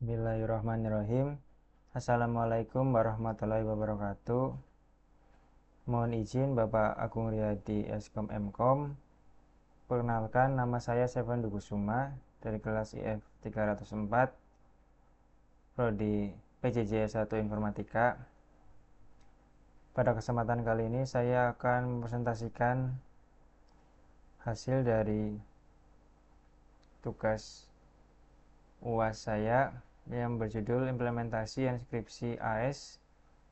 Bismillahirrahmanirrahim. Assalamualaikum warahmatullahi wabarakatuh. Mohon izin Bapak Agung Riyadi Eskom Mkom. Perkenalkan, nama saya Sevan Dukusuma dari kelas IF 304 Prodi PJJ S1 Informatika. Pada kesempatan kali ini saya akan mempresentasikan hasil dari tugas UAS saya yang berjudul Implementasi Enskripsi AES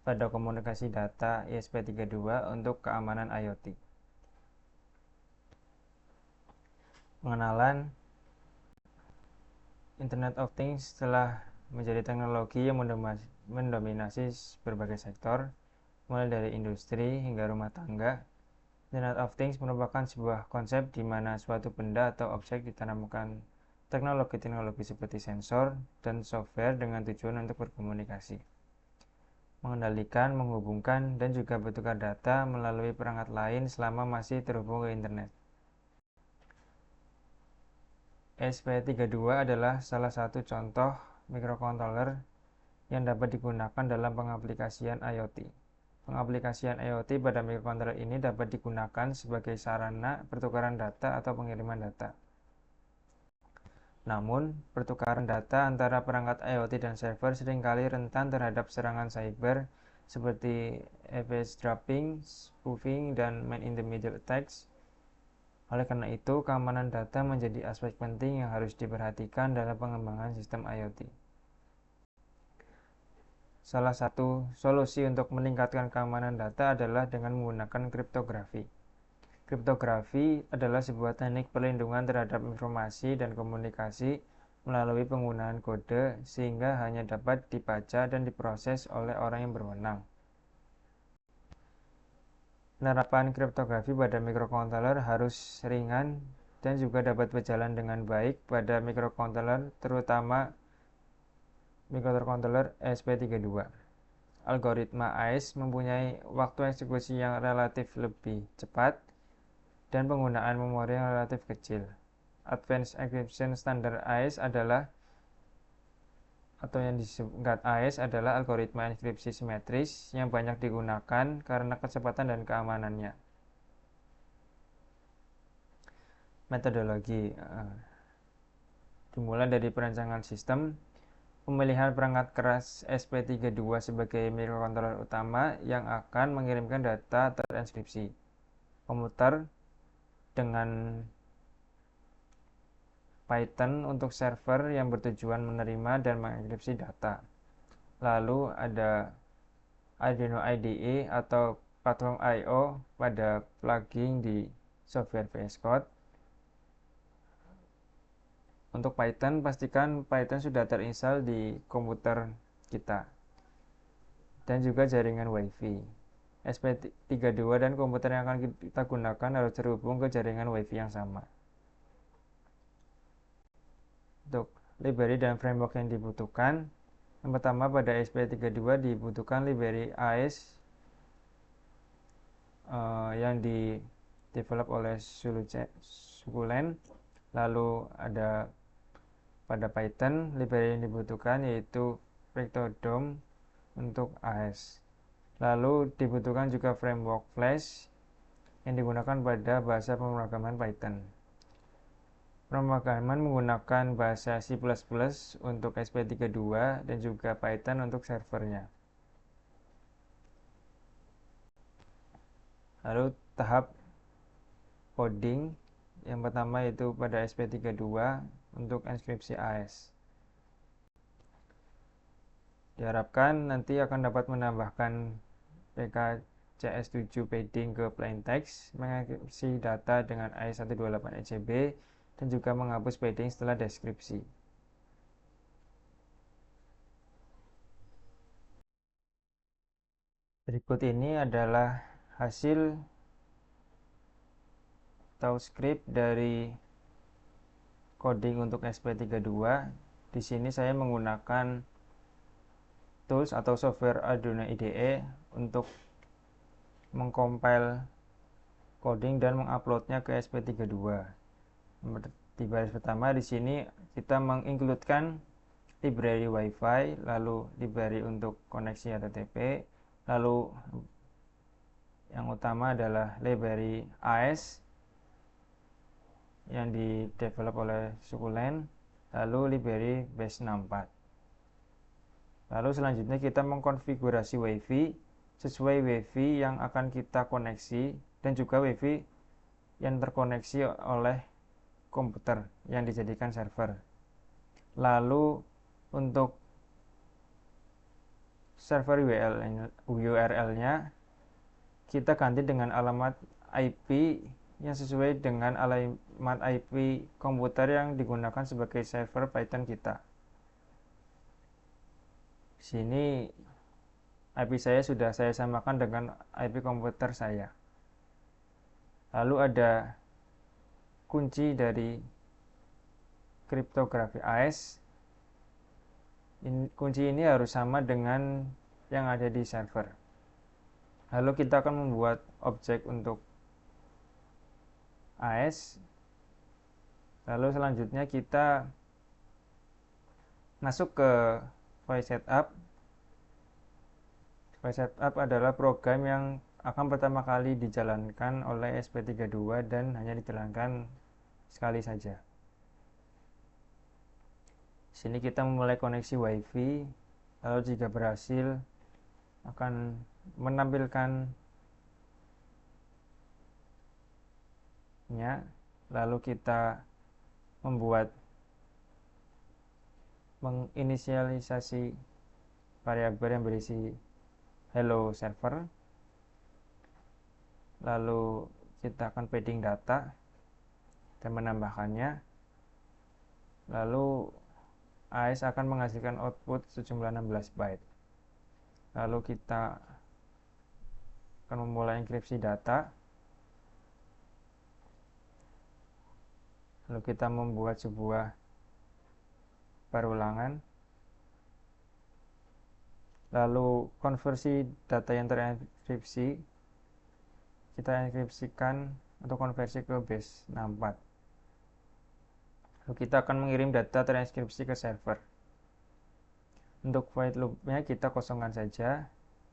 pada Komunikasi Data ISP32 untuk Keamanan IoT. Pengenalan Internet of Things telah menjadi teknologi yang mendominasi berbagai sektor, mulai dari industri hingga rumah tangga. Internet of Things merupakan sebuah konsep di mana suatu benda atau objek ditanamkan teknologi-teknologi seperti sensor dan software dengan tujuan untuk berkomunikasi, mengendalikan, menghubungkan, dan juga bertukar data melalui perangkat lain selama masih terhubung ke internet. ESP32 adalah salah satu contoh microcontroller yang dapat digunakan dalam pengaplikasian IoT. Pengaplikasian IoT pada microcontroller ini dapat digunakan sebagai sarana pertukaran data atau pengiriman data. Namun, pertukaran data antara perangkat IoT dan server seringkali rentan terhadap serangan cyber seperti eavesdropping, spoofing, dan man-in-the-middle attacks. Oleh karena itu, keamanan data menjadi aspek penting yang harus diperhatikan dalam pengembangan sistem IoT. Salah satu solusi untuk meningkatkan keamanan data adalah dengan menggunakan kriptografi. Kriptografi adalah sebuah teknik perlindungan terhadap informasi dan komunikasi melalui penggunaan kode sehingga hanya dapat dibaca dan diproses oleh orang yang berwenang. Penerapan kriptografi pada microcontroller harus ringan dan juga dapat berjalan dengan baik pada microcontroller, terutama microcontroller ESP32. Algoritma AES mempunyai waktu eksekusi yang relatif lebih cepat dan penggunaan memori yang relatif kecil. Advanced Encryption Standard AES adalah yang disingkat AES adalah algoritma enkripsi simetris yang banyak digunakan karena kecepatan dan keamanannya. Metodologi dimulai dari perancangan sistem, pemilihan perangkat keras ESP32 sebagai microcontroller utama yang akan mengirimkan data terenskripsi, komputer dengan Python untuk server yang bertujuan menerima dan mengenkripsi data. Lalu ada Arduino IDE atau platform I/O pada plugin di software VS Code. Untuk Python, pastikan Python sudah terinstall di komputer kita. Dan juga jaringan WiFi. ESP32 dan komputer yang akan kita gunakan harus terhubung ke jaringan WiFi yang sama. Untuk library dan framework yang dibutuhkan, yang pertama pada ESP32 dibutuhkan library AES yang di-develop oleh Sukulent. Lalu ada pada Python, library yang dibutuhkan yaitu Plectrodome untuk AES. Lalu dibutuhkan juga framework Flash yang digunakan pada bahasa pemrograman Python. Pemrograman menggunakan bahasa C++ untuk ESP32 dan juga Python untuk servernya. Lalu tahap coding yang pertama yaitu pada ESP32 untuk enskripsi AES. Diharapkan nanti akan dapat menambahkan PKCS7 padding ke plain text, mengenkripsi data dengan AES128ECB, dan juga menghapus padding setelah deskripsi. Berikut ini adalah hasil atau script dari coding untuk ESP32. Di sini saya menggunakan tools atau software Arduino IDE untuk mengcompile coding dan menguploadnya ke ESP32. Di baris pertama di sini kita mengincludekan library WiFi, lalu library untuk koneksi HTTP, lalu yang utama adalah library AES yang di-develop oleh Sukulent, lalu library base64. Lalu selanjutnya kita mengkonfigurasi WiFi sesuai WiFi yang akan kita koneksi dan juga WiFi yang terkoneksi oleh komputer yang dijadikan server. Lalu untuk server URL-nya kita ganti dengan alamat IP yang sesuai dengan alamat IP komputer yang digunakan sebagai server Python kita. Di sini IP saya sudah saya samakan dengan IP komputer saya. Lalu ada kunci dari kriptografi AES. Kunci ini harus sama dengan yang ada di server. Lalu kita akan membuat objek untuk AES. Lalu selanjutnya kita masuk ke file setup. File setup adalah program yang akan pertama kali dijalankan oleh SP32 dan hanya dijalankan sekali saja. Sini kita memulai koneksi WiFi, lalu jika berhasil akan menampilkan lalu kita menginisialisasi variabel yang berisi hello server, lalu kita akan padding data dan menambahkannya, lalu AES akan menghasilkan output sejumlah 16 byte. Lalu kita akan memulai enkripsi data, lalu kita membuat sebuah perulangan, lalu konversi data yang terenkripsi kita enkripsikan atau konversi ke base64. Lalu kita akan mengirim data terenkripsi ke server. Untuk void loop-nya kita kosongkan saja.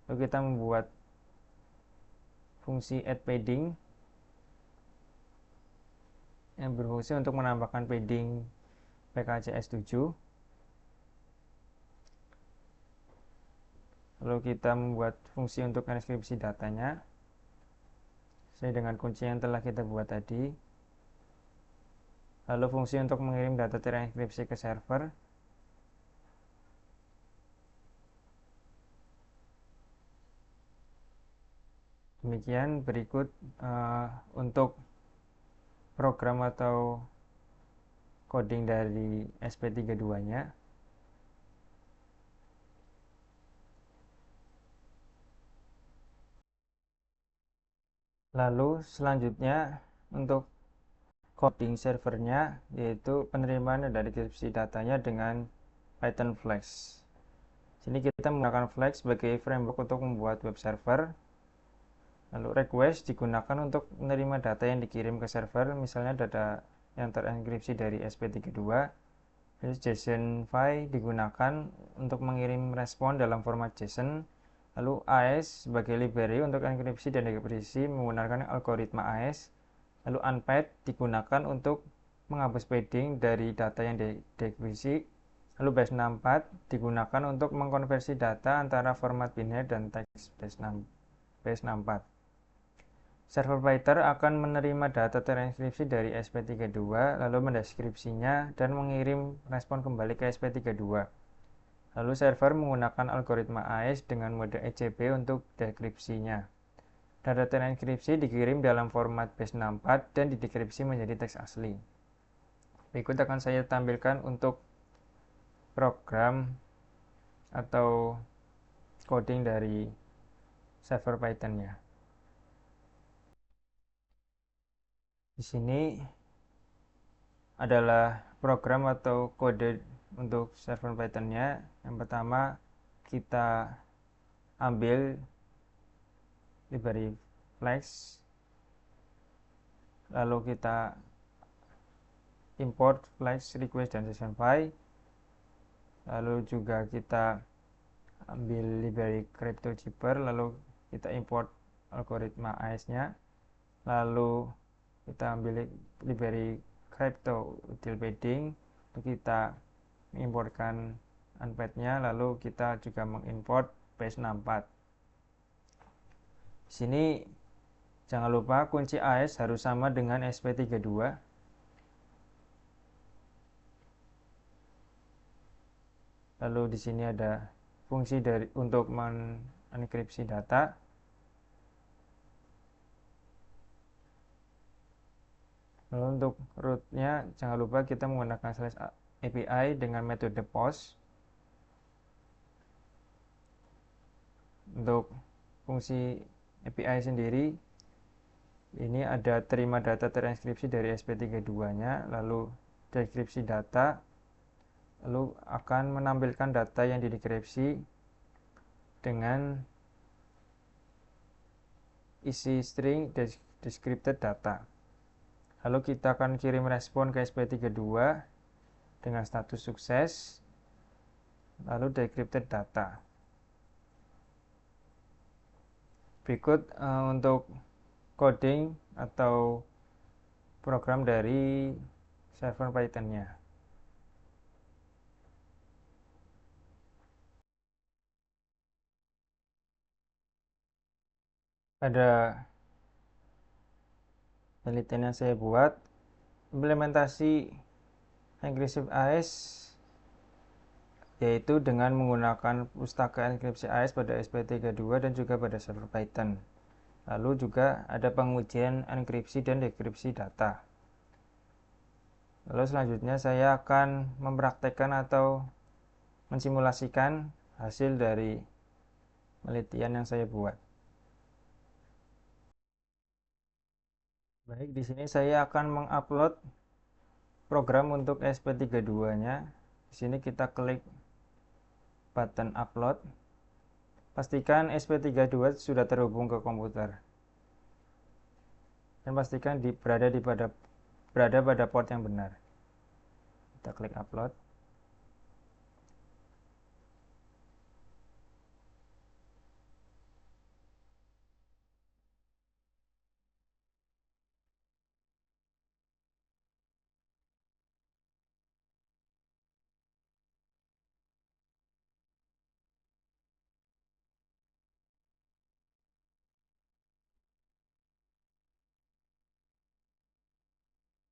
Lalu kita membuat fungsi add padding yang berfungsi untuk menambahkan padding PKCS7. Lalu kita membuat fungsi untuk enkripsi datanya sesuai dengan kunci yang telah kita buat tadi. Lalu fungsi untuk mengirim data terenkripsi ke server. Demikian berikut untuk program atau coding dari SP32-nya. Lalu selanjutnya untuk coding servernya, yaitu penerimaan dari enkripsi datanya dengan Python Flask. Sini kita menggunakan Flask sebagai framework untuk membuat web server. Lalu request digunakan untuk menerima data yang dikirim ke server, misalnya data yang terenkripsi dari SP32. JSON file digunakan untuk mengirim respon dalam format JSON. Lalu AES sebagai library untuk enkripsi dan dekripsi menggunakan algoritma AES. Lalu unpad digunakan untuk menghapus padding dari data yang dekripsi. Lalu base64 digunakan untuk mengkonversi data antara format binary dan teks base64. Server Python akan menerima data terenkripsi dari SP32, lalu mendeskripsinya dan mengirim respon kembali ke SP32. Lalu server menggunakan algoritma AES dengan mode ECB untuk dekripsinya. Data terenkripsi dikirim dalam format base64 dan didekripsi menjadi teks asli. Berikut akan saya tampilkan untuk program atau coding dari server Python-nya. Di sini adalah program atau kode untuk server Python-nya. Yang pertama kita ambil library Flask, lalu kita import Flask request dan JSON file. lalu juga kita ambil library CryptoJibber, lalu kita import algoritma AES-nya, lalu kita ambil library CryptoUtilPadding, lalu kita mengimport unpaid-nya, lalu kita juga mengimport base64. Di sini jangan lupa kunci AES harus sama dengan SP32. Lalu di sini ada fungsi untuk menenkripsi data. Lalu untuk root-nya jangan lupa kita menggunakan /API dengan metode post. Untuk fungsi API sendiri, ini ada terima data transkripsi dari SP32-nya, lalu deskripsi data, lalu akan menampilkan data yang didekripsi dengan isi string descripted data. Lalu kita akan kirim respon ke SP32 dengan status sukses, lalu decrypted data. Berikut untuk coding atau program dari server Python-nya. Pada penelitian yang saya buat, implementasi encryption AES yaitu dengan menggunakan pustaka enkripsi AES pada SP32 dan juga pada server Python. Lalu juga ada pengujian enkripsi dan dekripsi data. Lalu selanjutnya saya akan mempraktekkan atau mensimulasikan hasil dari penelitian yang saya buat. Baik, di sini saya akan mengupload program untuk SP32-nya. Di sini kita klik button upload. Pastikan SP32 sudah terhubung ke komputer. Dan pastikan berada pada port yang benar. Kita klik upload.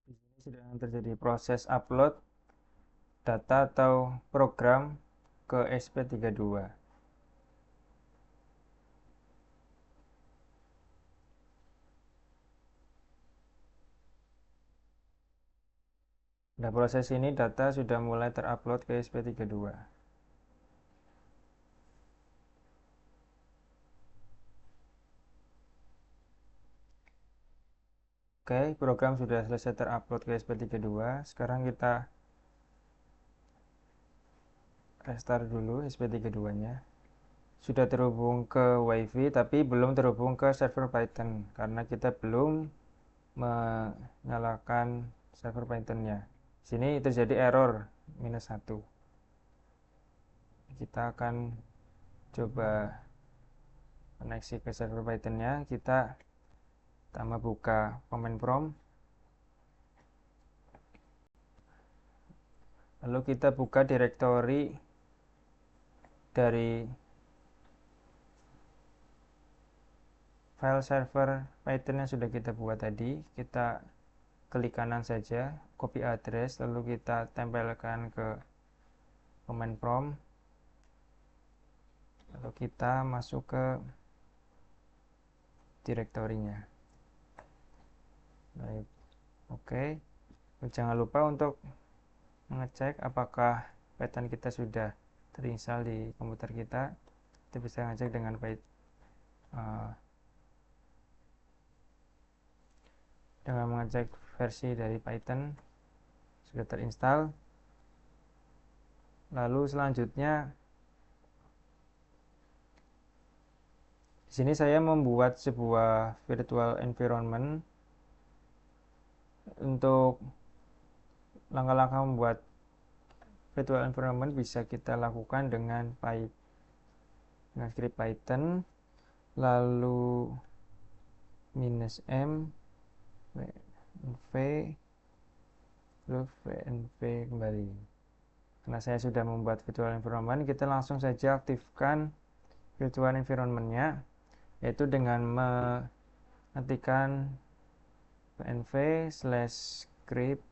Di sini sedang terjadi proses upload data atau program ke SP32. Pada proses ini data sudah mulai terupload ke SP32. Oke, program sudah selesai terupload ke SP32. Sekarang kita restart dulu SP32-nya. Sudah terhubung ke WiFi tapi belum terhubung ke server Python karena kita belum menyalakan server Python-nya. Sini terjadi error -1. Kita akan coba koneksi ke server Python-nya. Kita pertama buka command prompt, lalu kita buka direktori dari file server Python yang sudah kita buat tadi. Kita klik kanan saja, copy address, lalu kita tempelkan ke command prompt, lalu kita masuk ke direktorinya. Baik, oke. Jangan lupa untuk mengecek apakah Python kita sudah terinstall di komputer kita. Kita bisa ngecek dengan mengecek versi dari Python sudah terinstall. Lalu selanjutnya di sini saya membuat sebuah virtual environment. Untuk langkah-langkah membuat virtual environment bisa kita lakukan dengan script Python, lalu -m v lalu vnv kembali. Karena saya sudah membuat virtual environment, kita langsung saja aktifkan virtual environment-nya, yaitu dengan mengetikkan /script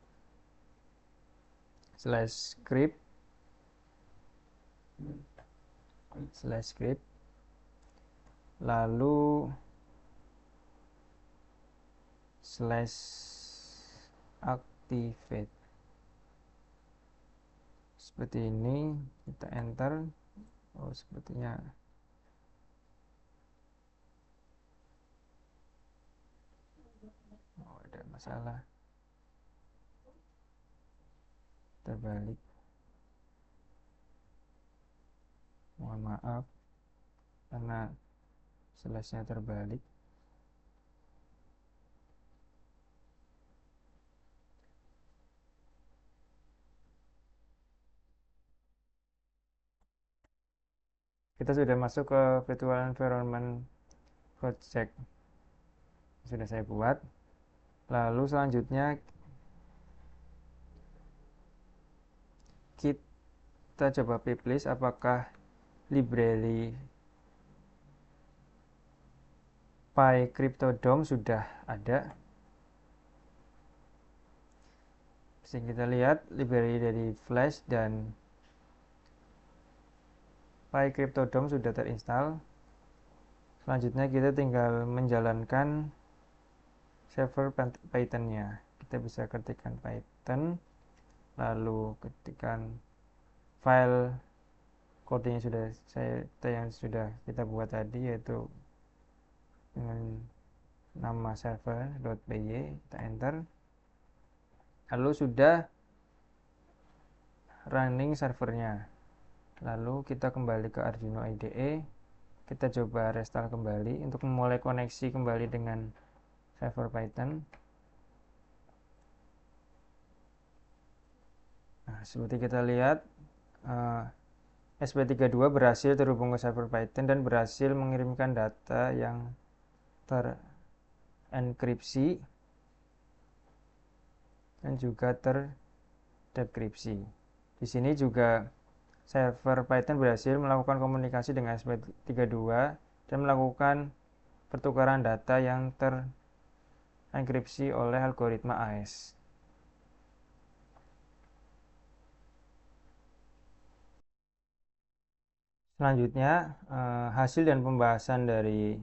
lalu /activate seperti ini. Kita enter. Sepertinya ada masalah, terbalik, mohon maaf karena slide-nya terbalik. Kita sudah masuk ke virtual environment project, sudah saya buat. Lalu selanjutnya kita coba publish apakah library PyCryptodome sudah ada. Bisa kita lihat library dari Flash dan PyCryptodome sudah terinstall. Selanjutnya kita tinggal menjalankan server Python-nya. Kita bisa ketikkan Python, lalu ketikkan file kodenya yang sudah kita buat tadi, yaitu dengan nama server.py. Kita enter. Lalu sudah running servernya. Lalu kita kembali ke Arduino IDE. Kita coba restart kembali untuk memulai koneksi kembali dengan server Python. Nah, seperti kita lihat, SP32 berhasil terhubung ke server Python dan berhasil mengirimkan data yang terenkripsi dan juga terdekripsi. Di sini juga server Python berhasil melakukan komunikasi dengan SP32 dan melakukan pertukaran data yang terenkripsi oleh algoritma AES. Selanjutnya, hasil dan pembahasan dari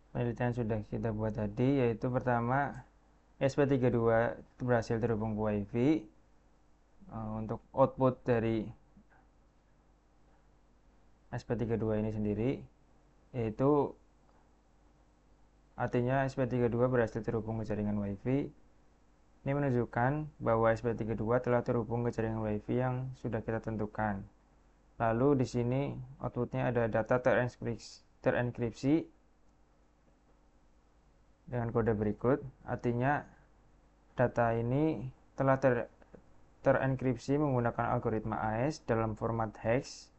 penelitian sudah kita buat tadi, yaitu pertama, SP32 berhasil terhubung ke WiFi. Untuk output dari SP32 ini sendiri, yaitu artinya SP32 berhasil terhubung ke jaringan WiFi. Ini menunjukkan bahwa SP32 telah terhubung ke jaringan WiFi yang sudah kita tentukan. Lalu di sini outputnya ada data terenkripsi dengan kode berikut. Artinya data ini telah terenkripsi menggunakan algoritma AES dalam format hex.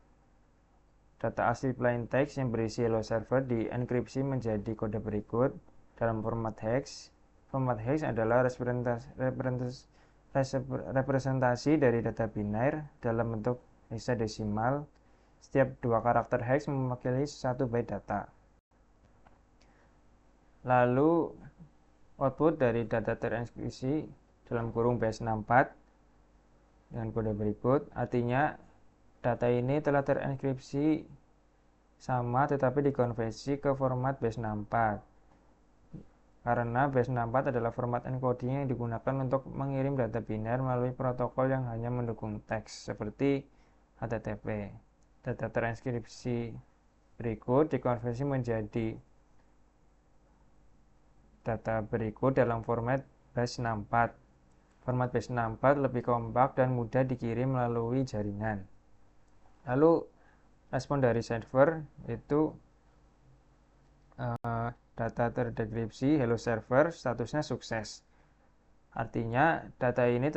Data asli plain text yang berisi hello server dienkripsi menjadi kode berikut dalam format hex. Format hex adalah representasi dari data biner dalam bentuk hexadesimal. Setiap dua karakter hex mewakili 1 byte data. Lalu output dari data terenkripsi dalam kurung base64 dengan kode berikut. Artinya data ini telah terenkripsi sama tetapi dikonversi ke format base64. Karena base64 adalah format encoding yang digunakan untuk mengirim data biner melalui protokol yang hanya mendukung teks seperti HTTP. Data terenkripsi berikut dikonversi menjadi data berikut dalam format base64. Format base64 lebih kompak dan mudah dikirim melalui jaringan. Lalu respon dari server itu data terdekripsi hello server statusnya sukses. Artinya, data ini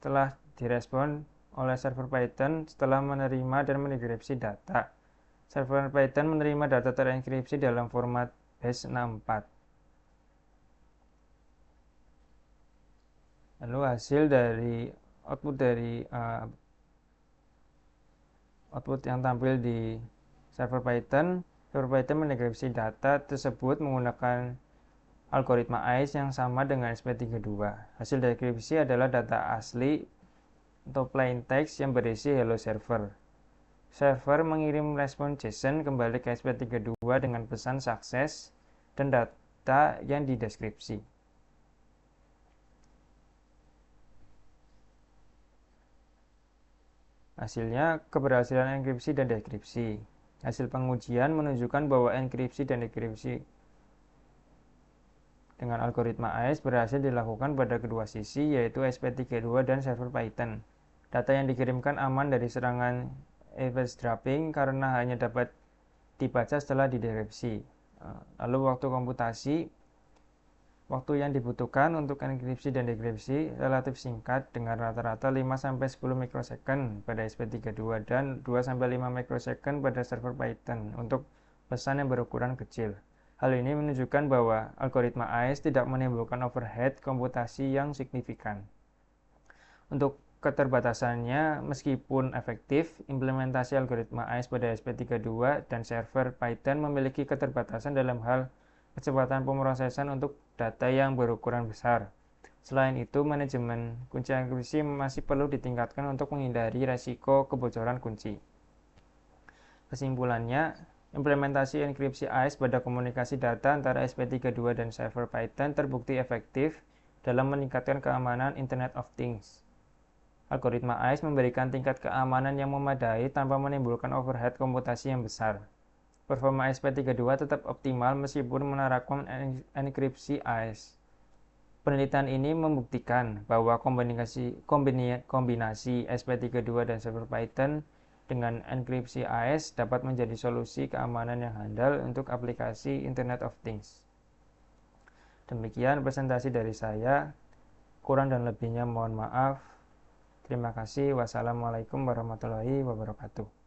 telah direspon oleh server Python setelah menerima dan menenkripsi data. Server Python menerima data terenkripsi dalam format base64. Lalu hasil dari output yang tampil di server Python menenkripsi data tersebut menggunakan algoritma AES yang sama dengan SP32. Hasil dekripsi adalah data asli atau plain text yang berisi hello server. Server mengirim respon JSON kembali ke SP32 dengan pesan sukses dan data yang dideskripsi. Hasilnya keberhasilan enkripsi dan dekripsi. Hasil pengujian menunjukkan bahwa enkripsi dan dekripsi dengan algoritma AES berhasil dilakukan pada kedua sisi, yaitu SP32 dan server Python. Data yang dikirimkan aman dari serangan eavesdropping karena hanya dapat dibaca setelah didekripsi. Lalu waktu yang dibutuhkan untuk enkripsi dan dekripsi relatif singkat dengan rata-rata 5-10 mikrosecond pada SP32 dan 2-5 mikrosecond pada server Python untuk pesan yang berukuran kecil. Hal ini menunjukkan bahwa algoritma AES tidak menimbulkan overhead komputasi yang signifikan. Untuk keterbatasannya, meskipun efektif, implementasi algoritma AES pada SP32 dan server Python memiliki keterbatasan dalam hal kecepatan pemrosesan untuk data yang berukuran besar. Selain itu, manajemen kunci enkripsi masih perlu ditingkatkan untuk menghindari risiko kebocoran kunci. Kesimpulannya, implementasi enkripsi AES pada komunikasi data antara SP32 dan server Python terbukti efektif dalam meningkatkan keamanan Internet of Things. Algoritma AES memberikan tingkat keamanan yang memadai tanpa menimbulkan overhead komputasi yang besar. Performa SP32 tetap optimal meskipun menerapkan enkripsi AES. Penelitian ini membuktikan bahwa kombinasi SP32 dan server Python dengan enkripsi AES dapat menjadi solusi keamanan yang handal untuk aplikasi Internet of Things. Demikian presentasi dari saya. Kurang dan lebihnya mohon maaf. Terima kasih. Wassalamualaikum warahmatullahi wabarakatuh.